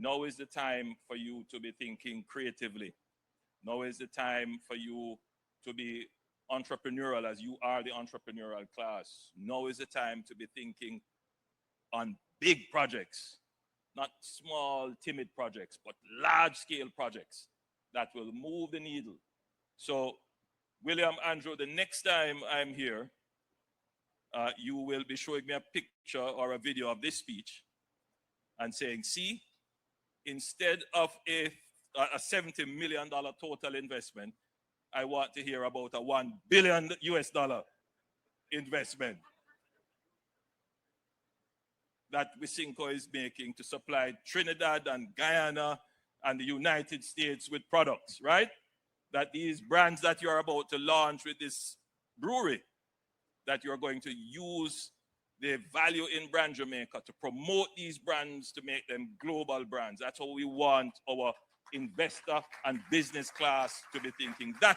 Now is the time for you to be thinking creatively. Now is the time for you to be entrepreneurial, as you are the entrepreneurial class. Now is the time to be thinking on big projects, not small, timid projects, but large-scale projects that will move the needle. So, William, Andrew, the next time I'm here, you will be showing me a picture or a video of this speech and saying, see, instead of a $70 million total investment, I want to hear about a $1 billion US investment that Wisynco is making to supply Trinidad and Guyana and the United States with products, right? That these brands that you're about to launch with this brewery, that you're going to use the value in brand Jamaica to promote these brands to make them global brands. That's how we want our investor and business class to be thinking. That's